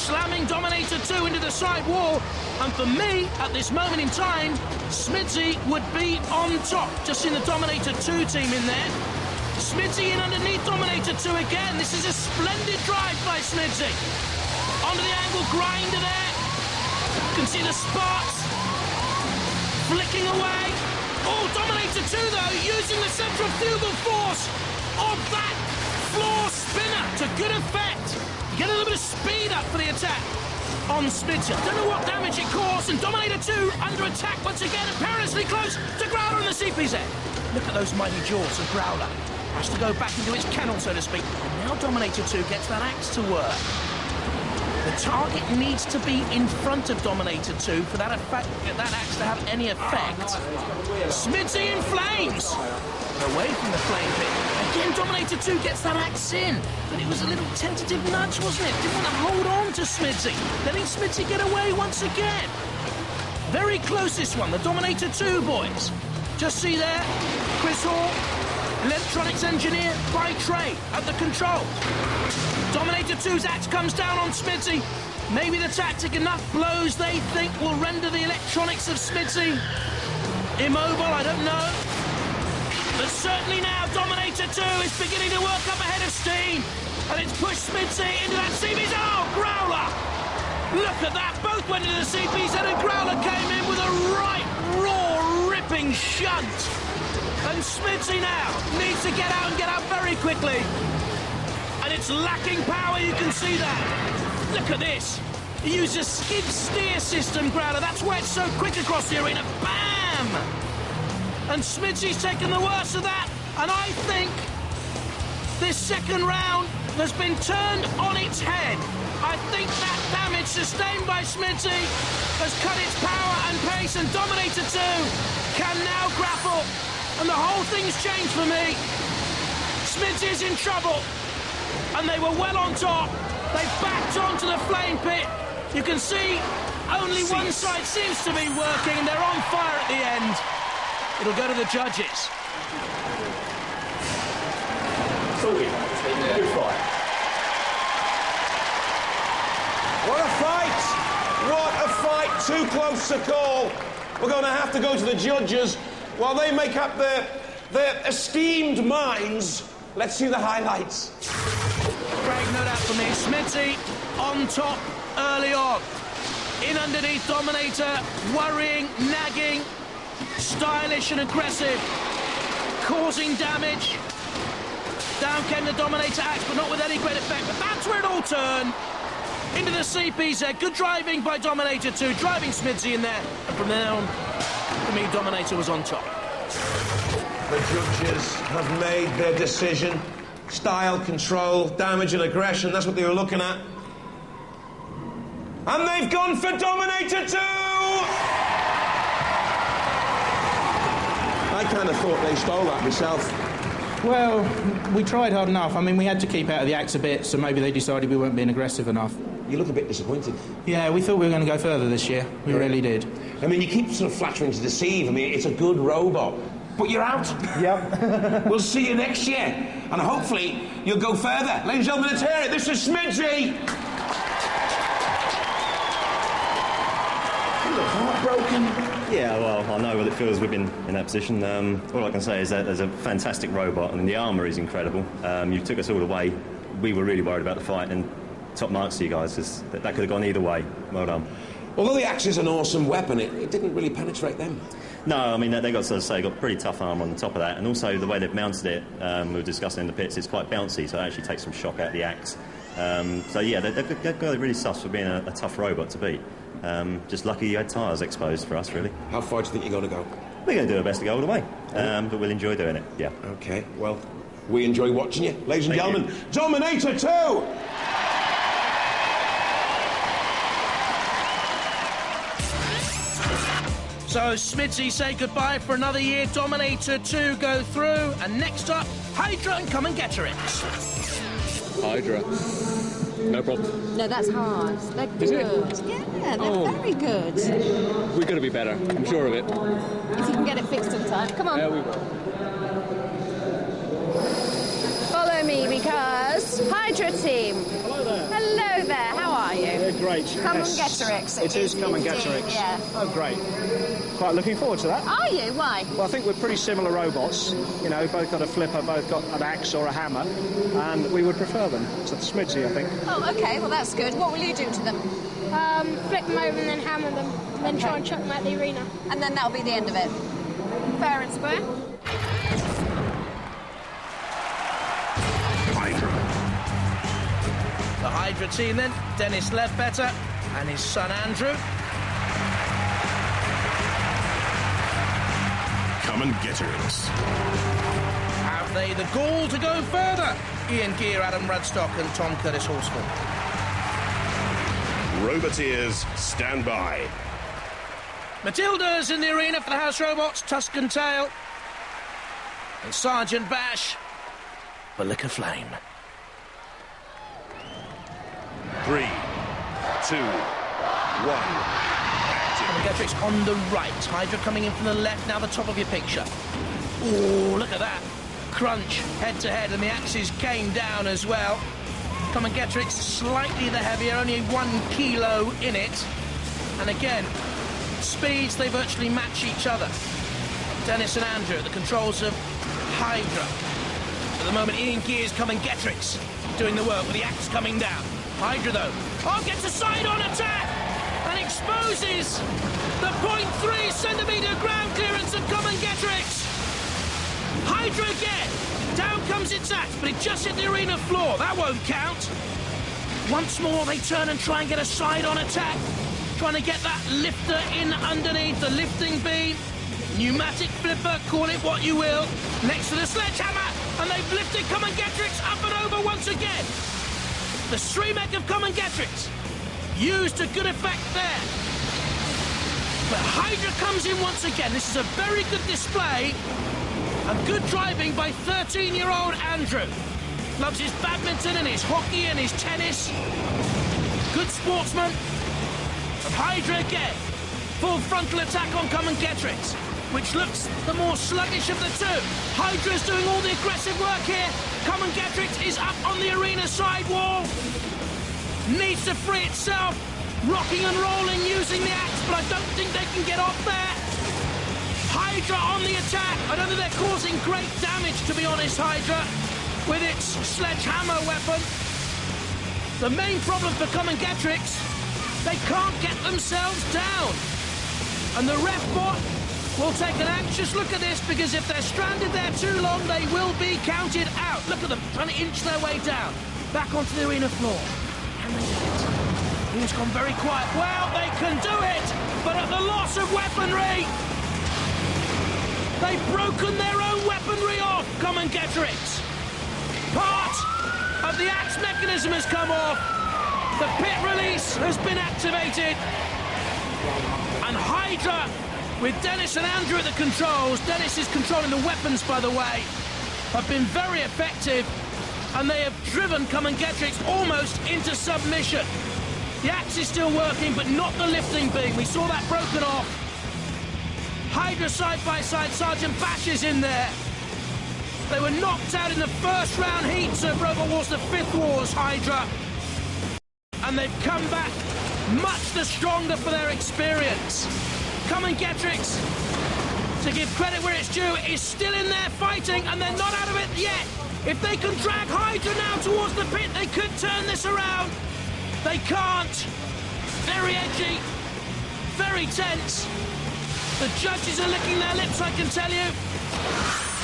slamming Dominator 2 into the side wall. And for me, at this moment in time, SMIDSY would be on top. Just seen the Dominator 2 team in there. SMIDSY in underneath Dominator 2 again. This is a splendid drive by SMIDSY. Onto the angle grinder there. You can see the sparks flicking away. Oh, Dominator 2 though, using the centrifugal force of that floor spinner to good effect. You get a little bit of speed up for the attack on SMIDSY. I don't know what damage it caused, and Dominator 2 under attack once again, and perilously close to Growler in the CPZ. Look at those mighty jaws of Growler. Has to go back into its kennel, so to speak. And now Dominator 2 gets that axe to work. The target needs to be in front of Dominator 2 for that axe to have any effect. SMIDSY in flames! Away from the flame pit. Again, Dominator 2 gets that axe in. But it was a little tentative nudge, wasn't it? Didn't want to hold on to SMIDSY. Letting SMIDSY get away once again. Very close this one, the Dominator 2 boys. Just see there, Chris Hall, electronics engineer by trade at the control. Dominator 2's axe comes down on SMIDSY. Maybe the tactic enough blows they think will render the electronics of SMIDSY immobile, I don't know. But certainly now Dominator 2 is beginning to work up ahead of steam. And it's pushed SMIDSY into that CPZ. Oh, Growler! Look at that, both went into the CPZ and Growler came in with a right raw ripping shunt. And SMIDSY now needs to get out and get out very quickly. And it's lacking power, you can see that. Look at this. He used a skid steer system, Growler. That's why it's so quick across the arena. Bam! And SMIDSY's taken the worst of that. And I think this second round has been turned on its head. I think that damage sustained by SMIDSY has cut its power and pace, and Dominator 2 can now grapple. And the whole thing's changed for me. SMIDSY is in trouble. And they were well on top. They backed onto the flame pit. You can see only one side seems to be working, and they're on fire at the end. It'll go to the judges. Good fight. What a fight! What a fight! Too close to call. We're going to have to go to the judges while they make up their esteemed minds. Let's see the highlights. Craig, no doubt for me. SMIDSY on top early on. In underneath Dominator, worrying, nagging, stylish and aggressive, causing damage. Down came the Dominator axe, but not with any great effect. But that's where it all turned. Into the CPZ. Good driving by Dominator 2, driving SMIDSY in there. And from there on, for me, Dominator was on top. The judges have made their decision. Style, control, damage and aggression, that's what they were looking at. And they've gone for Dominator 2! I kind of thought they stole that myself. Well, we tried hard enough. I mean, we had to keep out of the axe a bit, so maybe they decided we weren't being aggressive enough. You look a bit disappointed. Yeah, we thought we were going to go further this year. We really did. I mean, you keep sort of flattering to deceive. I mean, it's a good robot. But you're out. Yep. We'll see you next year. And hopefully you'll go further. Ladies and gentlemen, let's hear it. This is SMIDSY. You look heartbroken. Yeah, well, I know what it feels. We've been in that position. All I can say is that there's a fantastic robot, and the armour is incredible. You took us all the way. We were really worried about the fight, and top marks to you guys, because that could have gone either way. Well done. Although the axe is an awesome weapon, it didn't really penetrate them. No, I mean, they got, as I say, got pretty tough armour on the top of that, and also the way they've mounted it, we were discussing in the pits, it's quite bouncy, so it actually takes some shock out of the axe. So yeah, they've got it really sus for being a tough robot to beat. Just lucky you had tyres exposed for us, really. How far do you think you're going to go? We're going to do our best to go all the way, but we'll enjoy doing it, yeah. OK, well, we enjoy watching you. Ladies and gentlemen, Dominator 2! So SMIDSY say goodbye for another year. Dominator 2 go through. And next up, Hydra and Comengetorix. Hydra. No problem. No, that's hard. They're good. Is it? Yeah, they're very good. We're going to be better. I'm sure of it. If you can get it fixed in time. Come on. Yeah, we will. Follow me, because Hydra team. Hello there. Hello there. How are you? Yeah, great. Comengetorix. It is Comengetorix. Yeah. Oh, great. Quite looking forward to that. Are you? Why? Well, I think we're pretty similar robots. You know, both got a Phillipa, both got an axe or a hammer, and we would prefer them to the SMIDSY, I think. Oh, okay. Well, that's good. What will you do to them? Flip them over and then hammer them, and then try and chuck them at the arena. And then that'll be the end of it. Fair and square. Hydra. The Hydra team then, Dennis Ledbetter and his son Andrew. Comengetorix. Have they the gall to go further? Ian Gear, Adam Rudstock and Tom Curtis Horsfall. Roboteers, stand by. Matilda's in the arena for the House Robots, Tuscan Tail. And Sergeant Bash for Lick of Flame. 3, 2, 1. Comengetorix on the right. Hydra coming in from the left. Now the top of your picture. Oh, look at that. Crunch, head to head, and the axes came down as well. Comengetorix slightly the heavier, only 1 kilo in it. And again, speeds, they virtually match each other. Dennis and Andrew at the controls of Hydra. At the moment, Ian Gear's Comengetorix doing the work with the axe coming down. Hydra, though, gets a side-on attack and exposes the 0.3 centimetre ground clearance of Comengetorix. Hydra again. Down comes its axe, but it just hit the arena floor. That won't count. Once more, they turn and try and get a side-on attack. Trying to get that lifter in underneath the lifting beam. Pneumatic flipper, call it what you will. Next to the sledgehammer, and they've lifted Comengetorix up and over once again. The stream egg of Comengetorix used to good effect there. But Hydra comes in once again. This is a very good display and good driving by 13-year-old Andrew. Loves his badminton and his hockey and his tennis. Good sportsman. And Hydra again. Full frontal attack on Comengetorix, which looks the more sluggish of the two. Hydra's doing all the aggressive work here. Comengetorix is up on the arena side wall. Needs to free itself. Rocking and rolling using the axe, but I don't think they can get off there. Hydra on the attack. I don't think they're causing great damage, to be honest, Hydra, with its sledgehammer weapon. The main problem for Comengetorix, they can't get themselves down. And the ref bot will take an anxious look at this, because if they're stranded there too long, they will be counted out. Look at them trying to inch their way down. Back onto the arena floor. Can they do it? He's gone very quiet. Well, they can do it, but at the loss of weaponry. They've broken their own weaponry off, Comengetorix. Part of the axe mechanism has come off. The pit release has been activated. And Hydra, with Dennis and Andrew at the controls, Dennis is controlling the weapons, by the way, have been very effective, and they have driven Comengetorix almost into submission. The axe is still working, but not the lifting beam. We saw that broken off. Hydra side by side, Sergeant Bash is in there. They were knocked out in the first round heats of Robotwars, the 5th Wars, Hydra. And they've come back much the stronger for their experience. Comengetorix, to give credit where it's due, is still in there fighting, and they're not out of it yet. If they can drag Hydra now towards the pit, they could turn this around. They can't. Very edgy, very tense. The judges are licking their lips, I can tell you,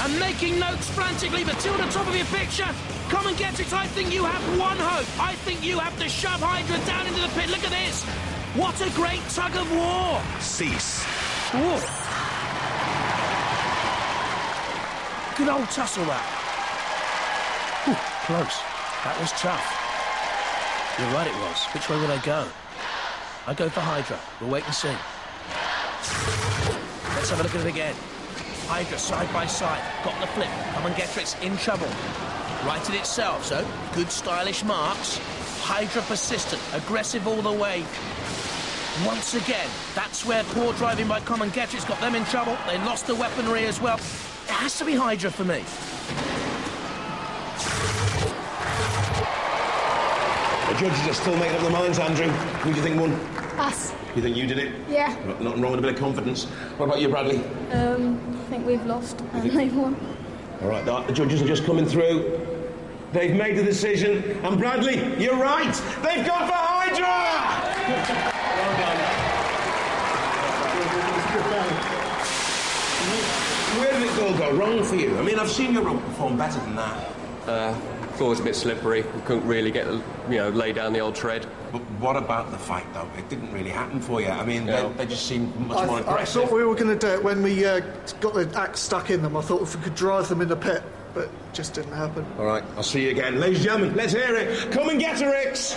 and making notes frantically. Matilda, top of your picture. Comengetorix, I think you have one hope. I think you have to shove Hydra down into the pit. Look at this. What a great tug of war. Cease. Whoa. Good old tussle, that. Ooh, close. That was tough. You're right, it was. Which way will they go? I go for Hydra. We'll wait and see. Let's have a look at it again. Hydra side by side. Got the flip. Comengetorix in trouble. Righted itself, so good stylish marks. Hydra persistent, aggressive all the way. Once again, that's where poor driving by Comengetorix got them in trouble. They lost the weaponry as well. It has to be Hydra for me. judges are still making up their minds, Andrew. Who do you think won? Us. You think you did it? Yeah. Nothing wrong with a bit of confidence. What about you, Bradley? I think we've lost and they've won. All right, the judges are just coming through. They've made the decision. And Bradley, you're right. They've gone for Hydra! Well done. Where did it all go wrong for you? I mean, I've seen your robot perform better than that. Floor was a bit slippery. We couldn't really get, lay down the old tread. But what about the fight, though? It didn't really happen for you. I mean, they just seemed much more aggressive. I thought we were going to do it when we got the axe stuck in them. I thought if we could drive them in the pit, but it just didn't happen. All right, I'll see you again. Ladies and gentlemen, let's hear it. Comengetorix!